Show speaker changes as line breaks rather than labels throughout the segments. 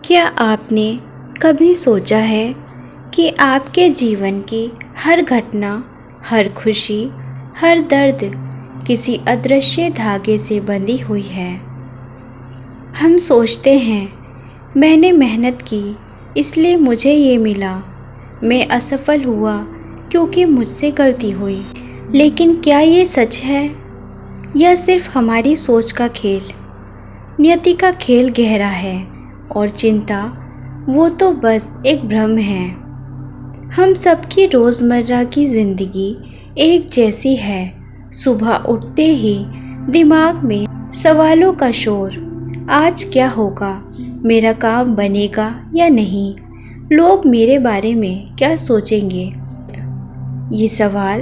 क्या आपने कभी सोचा है कि आपके जीवन की हर घटना, हर खुशी, हर दर्द किसी अदृश्य धागे से बंधी हुई है। हम सोचते हैं मैंने मेहनत की इसलिए मुझे ये मिला, मैं असफल हुआ क्योंकि मुझसे गलती हुई। लेकिन क्या ये सच है या सिर्फ हमारी सोच का खेल? नियति का खेल गहरा है और चिंता वो तो बस एक भ्रम है। हम सबकी रोज़मर्रा की ज़िंदगी एक जैसी है। सुबह उठते ही दिमाग में सवालों का शोर, आज क्या होगा, मेरा काम बनेगा या नहीं, लोग मेरे बारे में क्या सोचेंगे। ये सवाल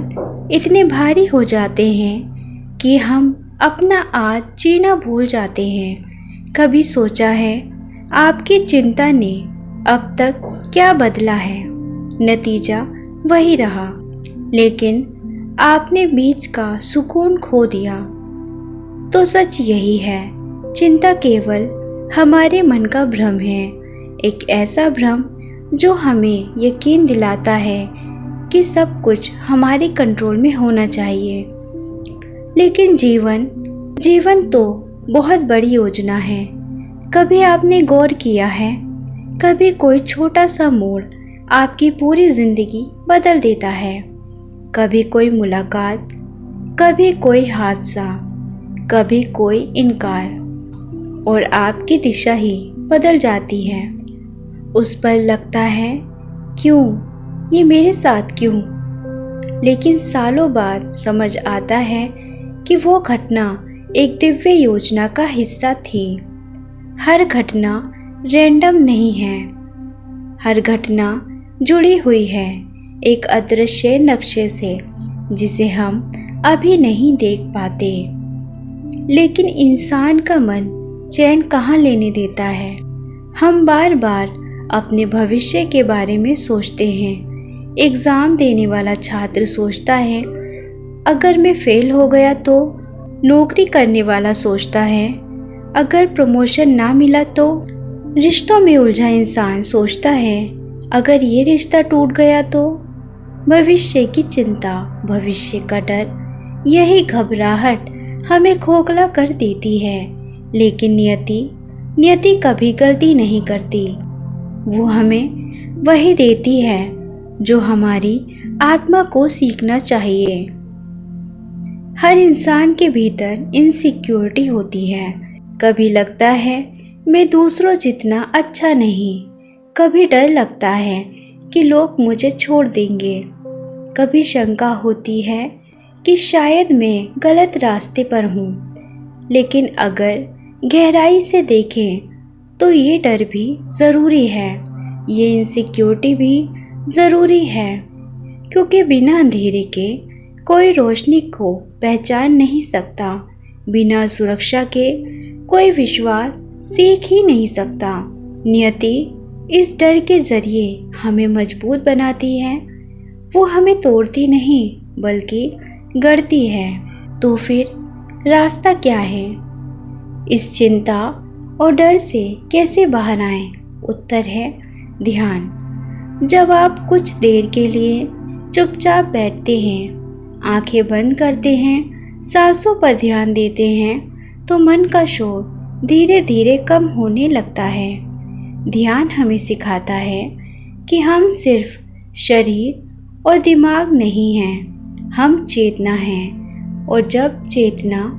इतने भारी हो जाते हैं कि हम अपना आज जीना भूल जाते हैं। कभी सोचा है आपकी चिंता ने अब तक क्या बदला है? नतीजा वही रहा, लेकिन आपने बीच का सुकून खो दिया। तो सच यही है, चिंता केवल हमारे मन का भ्रम है, एक ऐसा भ्रम जो हमें यकीन दिलाता है कि सब कुछ हमारे कंट्रोल में होना चाहिए। लेकिन जीवन तो बहुत बड़ी योजना है। कभी आपने गौर किया है, कभी कोई छोटा सा मोड़ आपकी पूरी ज़िंदगी बदल देता है। कभी कोई मुलाकात, कभी कोई हादसा, कभी कोई इनकार, और आपकी दिशा ही बदल जाती है। उस पर लगता है क्यों, ये मेरे साथ क्यों? लेकिन सालों बाद समझ आता है कि वो घटना एक दिव्य योजना का हिस्सा थी। हर घटना रैंडम नहीं है, हर घटना जुड़ी हुई है एक अदृश्य नक्शे से जिसे हम अभी नहीं देख पाते। लेकिन इंसान का मन चैन कहाँ लेने देता है। हम बार बार अपने भविष्य के बारे में सोचते हैं। एग्ज़ाम देने वाला छात्र सोचता है अगर मैं फेल हो गया तो। नौकरी करने वाला सोचता है अगर प्रमोशन ना मिला तो। रिश्तों में उलझा इंसान सोचता है अगर ये रिश्ता टूट गया तो। भविष्य की चिंता, भविष्य का डर, यही घबराहट हमें खोखला कर देती है। लेकिन नियति कभी गलती नहीं करती। वो हमें वही देती है जो हमारी आत्मा को सीखना चाहिए। हर इंसान के भीतर इनसिक्योरिटी होती है। कभी लगता है मैं दूसरों जितना अच्छा नहीं, कभी डर लगता है कि लोग मुझे छोड़ देंगे, कभी शंका होती है कि शायद मैं गलत रास्ते पर हूँ। लेकिन अगर गहराई से देखें तो ये डर भी ज़रूरी है, ये इनसिक्योरिटी भी ज़रूरी है, क्योंकि बिना अंधेरे के कोई रोशनी को पहचान नहीं सकता। बिना सुरक्षा के कोई विश्वास सीख ही नहीं सकता। नियति इस डर के ज़रिए हमें मजबूत बनाती है। वो हमें तोड़ती नहीं बल्कि गढ़ती है। तो फिर रास्ता क्या है? इस चिंता और डर से कैसे बाहर आएं? उत्तर है ध्यान। जब आप कुछ देर के लिए चुपचाप बैठते हैं, आंखें बंद करते हैं, सांसों पर ध्यान देते हैं, तो मन का शोर धीरे धीरे कम होने लगता है। ध्यान हमें सिखाता है कि हम सिर्फ शरीर और दिमाग नहीं हैं, हम चेतना हैं। और जब चेतना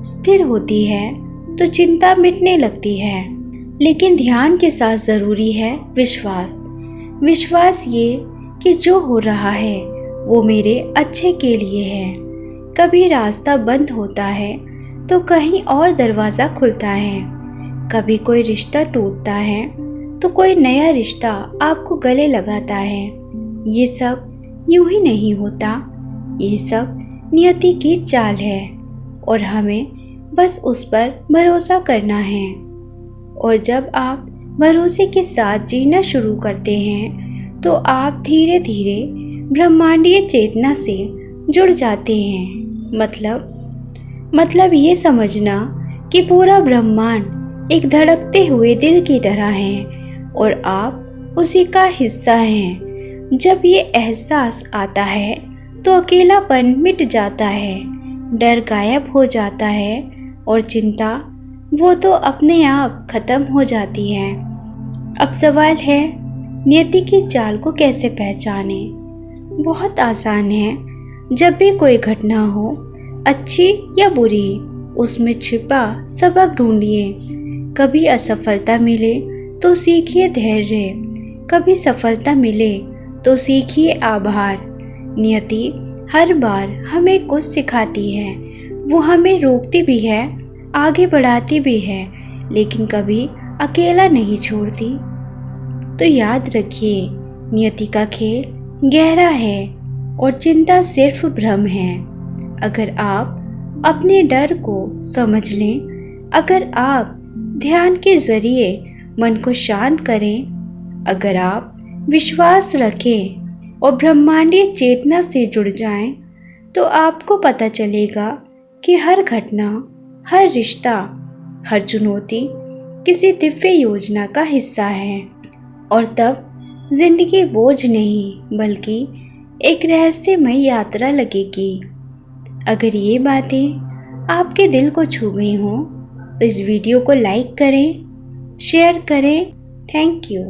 स्थिर होती है तो चिंता मिटने लगती है। लेकिन ध्यान के साथ ज़रूरी है विश्वास। विश्वास ये कि जो हो रहा है वो मेरे अच्छे के लिए है। कभी रास्ता बंद होता है तो कहीं और दरवाज़ा खुलता है। कभी कोई रिश्ता टूटता है तो कोई नया रिश्ता आपको गले लगाता है। ये सब यूं ही नहीं होता, ये सब नियति की चाल है और हमें बस उस पर भरोसा करना है। और जब आप भरोसे के साथ जीना शुरू करते हैं तो आप धीरे धीरे ब्रह्मांडीय चेतना से जुड़ जाते हैं। मतलब ये समझना कि पूरा ब्रह्मांड एक धड़कते हुए दिल की तरह है और आप उसी का हिस्सा हैं। जब ये एहसास आता है तो अकेलापन मिट जाता है, डर गायब हो जाता है और चिंता वो तो अपने आप खत्म हो जाती है। अब सवाल है, नियति की चाल को कैसे पहचाने? बहुत आसान है। जब भी कोई घटना हो, अच्छी या बुरी, उसमें छिपा सबक ढूंढिए। कभी असफलता मिले तो सीखिए धैर्य, कभी सफलता मिले तो सीखिए आभार। नियति हर बार हमें कुछ सिखाती है। वो हमें रोकती भी है, आगे बढ़ाती भी है, लेकिन कभी अकेला नहीं छोड़ती। तो याद रखिए, नियति का खेल गहरा है और चिंता सिर्फ भ्रम है। अगर आप अपने डर को समझ लें, अगर आप ध्यान के जरिए मन को शांत करें, अगर आप विश्वास रखें और ब्रह्मांडीय चेतना से जुड़ जाएं, तो आपको पता चलेगा कि हर घटना, हर रिश्ता, हर चुनौती किसी दिव्य योजना का हिस्सा है। और तब जिंदगी बोझ नहीं बल्कि एक रहस्यमय यात्रा लगेगी। अगर ये बातें आपके दिल को छू गई हों तो इस वीडियो को लाइक करें, शेयर करें। Thank you.